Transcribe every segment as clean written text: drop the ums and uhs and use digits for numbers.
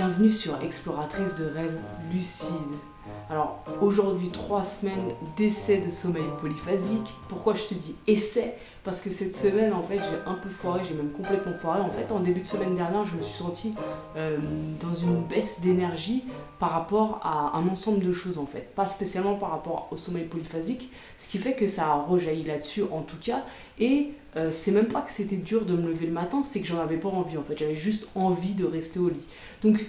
Bienvenue sur Exploratrice de rêves lucides. Alors aujourd'hui 3 semaines d'essai de sommeil polyphasique. Pourquoi je te dis essai? Parce que cette semaine en fait j'ai un peu foiré, j'ai même complètement foiré. En fait en début de semaine dernière je me suis sentie dans une baisse d'énergie par rapport à un ensemble de choses en fait. Pas spécialement par rapport au sommeil polyphasique, ce qui fait que ça a rejailli là-dessus en tout cas. Et c'est même pas que c'était dur de me lever le matin, c'est que j'en avais pas envie en fait. J'avais juste envie de rester au lit. Donc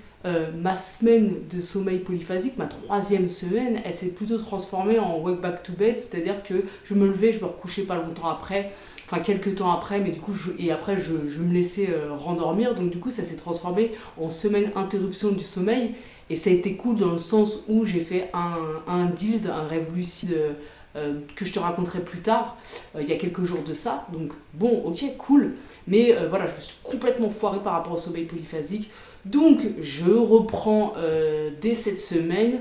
ma semaine de sommeil polyphasique, ma 3e semaine, elle s'est plutôt transformée en wake back to bed, c'est-à-dire que je me levais, je me recouchais pas longtemps après, enfin quelques temps après, mais du coup après je me laissais rendormir, donc du coup ça s'est transformé en semaine interruption du sommeil, et ça a été cool dans le sens où j'ai fait un deal, un rêve lucide que je te raconterai plus tard, il y a quelques jours de ça, donc bon ok cool, mais voilà je me suis complètement foirée par rapport au sommeil polyphasique. Donc je reprends dès cette semaine.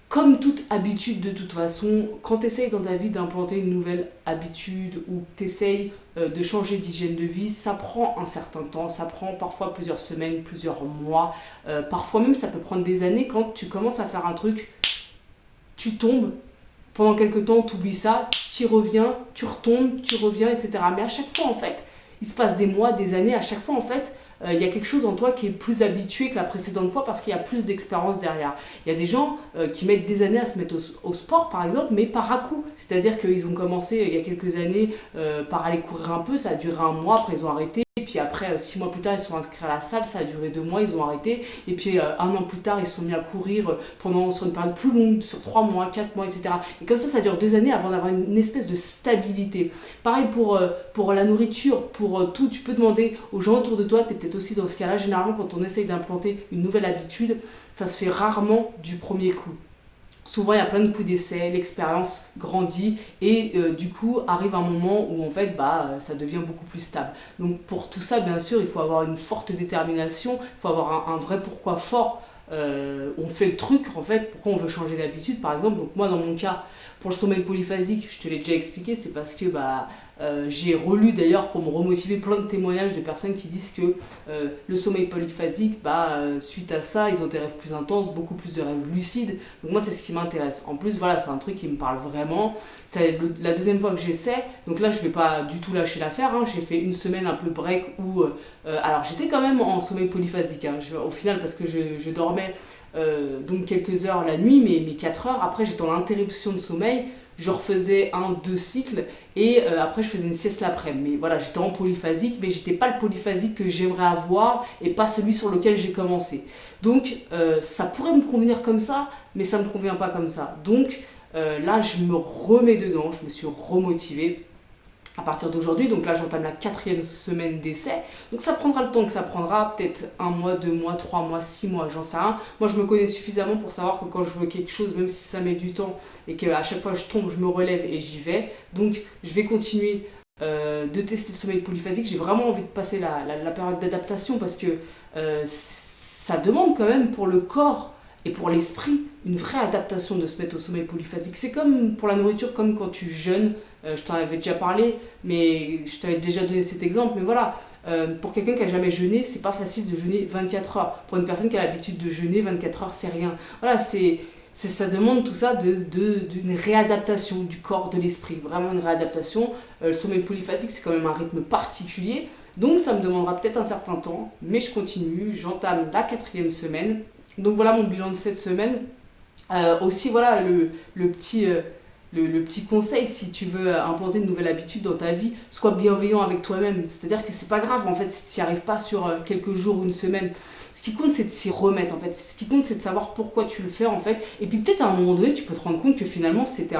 Comme toute habitude de toute façon, quand tu essayes dans ta vie d'implanter une nouvelle habitude ou tu essayes de changer d'hygiène de vie, ça prend un certain temps, ça prend parfois plusieurs semaines, plusieurs mois, parfois même ça peut prendre des années. Quand tu commences à faire un truc, tu tombes, pendant quelques temps tu oublies ça, tu y reviens, tu retombes, tu reviens, etc. Mais à chaque fois en fait, il se passe des mois, des années, à chaque fois en fait, il y a quelque chose en toi qui est plus habitué que la précédente fois parce qu'il y a plus d'expérience derrière. Il y a des gens qui mettent des années à se mettre au sport par exemple, mais par à-coup. C'est-à-dire qu'ils ont commencé il y a quelques années par aller courir un peu, ça a duré un mois, après ils ont arrêté. Et puis après, 6 mois plus tard, ils sont inscrits à la salle, ça a duré 2 mois, ils ont arrêté. Et puis un an plus tard, ils se sont mis à courir sur une période plus longue, sur 3 mois, 4 mois, etc. Et comme ça dure 2 années avant d'avoir une espèce de stabilité. Pareil pour la nourriture, pour tout, tu peux demander aux gens autour de toi, tu es peut-être aussi dans ce cas-là. Généralement, quand on essaye d'implanter une nouvelle habitude, ça se fait rarement du premier coup. Souvent, il y a plein de coups d'essai, l'expérience grandit et du coup, arrive un moment où en fait, ça devient beaucoup plus stable. Donc pour tout ça, bien sûr, il faut avoir une forte détermination, il faut avoir un vrai pourquoi fort. On fait le truc, en fait, pourquoi on veut changer d'habitude, par exemple. Donc moi, dans mon cas, pour le sommeil polyphasique, je te l'ai déjà expliqué, c'est parce que j'ai relu d'ailleurs pour me remotiver plein de témoignages de personnes qui disent que le sommeil polyphasique, suite à ça, ils ont des rêves plus intenses, beaucoup plus de rêves lucides. Donc moi, c'est ce qui m'intéresse. En plus, voilà, c'est un truc qui me parle vraiment. C'est la 2e fois que j'essaie, donc là, je vais pas du tout lâcher l'affaire. J'ai fait une semaine un peu break où... alors, j'étais quand même en sommeil polyphasique, au final, parce que je dormais donc quelques heures la nuit, mais 4 heures. Après, j'étais en interruption de sommeil. Je refaisais 2 cycles et après je faisais une sieste l'après-midi. Mais voilà, j'étais en polyphasique, mais j'étais pas le polyphasique que j'aimerais avoir et pas celui sur lequel j'ai commencé. Donc ça pourrait me convenir comme ça, mais ça me convient pas comme ça. Donc là, je me remets dedans, je me suis remotivée à partir d'aujourd'hui. Donc là, j'entame la 4e semaine d'essai. Donc ça prendra le temps que ça prendra, peut-être 1 mois, 2 mois, 3 mois, 6 mois, j'en sais rien. Moi, je me connais suffisamment pour savoir que quand je veux quelque chose, même si ça met du temps et qu'à chaque fois je tombe, je me relève et j'y vais. Donc je vais continuer de tester le sommeil polyphasique. J'ai vraiment envie de passer la période d'adaptation parce que ça demande quand même pour le corps et pour l'esprit une vraie adaptation de se mettre au sommeil polyphasique. C'est comme pour la nourriture, comme quand tu jeûnes. Je t'en avais déjà parlé, mais je t'avais déjà donné cet exemple. Mais voilà, pour quelqu'un qui n'a jamais jeûné, c'est pas facile de jeûner 24 heures. Pour une personne qui a l'habitude de jeûner, 24 heures, c'est rien. Voilà, ça demande tout ça d'une réadaptation du corps, de l'esprit. Vraiment une réadaptation. Le sommeil polyphasique, c'est quand même un rythme particulier. Donc ça me demandera peut-être un certain temps, mais je continue. J'entame la 4e semaine. Donc voilà mon bilan de cette semaine. Aussi, voilà, le petit conseil, si tu veux implanter une nouvelle habitude dans ta vie, sois bienveillant avec toi-même. C'est-à-dire que c'est pas grave en fait si tu n'y arrives pas sur quelques jours ou une semaine. Ce qui compte, c'est de s'y remettre en fait. Ce qui compte, c'est de savoir pourquoi tu le fais en fait. Et puis peut-être à un moment donné, tu peux te rendre compte que finalement c'était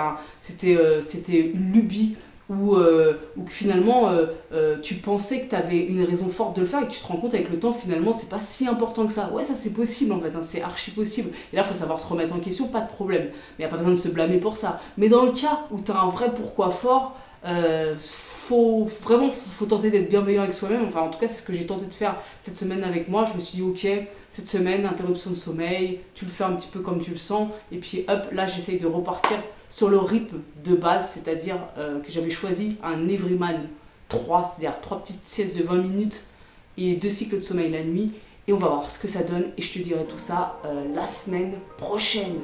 une lubie ou que finalement tu pensais que tu avais une raison forte de le faire et que tu te rends compte avec le temps finalement c'est pas si important que ça. Ouais, ça c'est possible en fait, c'est archi possible. Et là il faut savoir se remettre en question, pas de problème. Mais il n'y a pas besoin de se blâmer pour ça. Mais dans le cas où tu as un vrai pourquoi fort, faut tenter d'être bienveillant avec soi-même. Enfin en tout cas c'est ce que j'ai tenté de faire cette semaine avec moi. Je me suis dit ok, cette semaine interruption de sommeil, tu le fais un petit peu comme tu le sens et puis hop, là j'essaye de repartir sur le rythme de base, c'est-à-dire que j'avais choisi un Everyman 3, c'est-à-dire 3 petites siestes de 20 minutes et 2 cycles de sommeil la nuit. et on va voir ce que ça donne et je te dirai tout ça la semaine prochaine.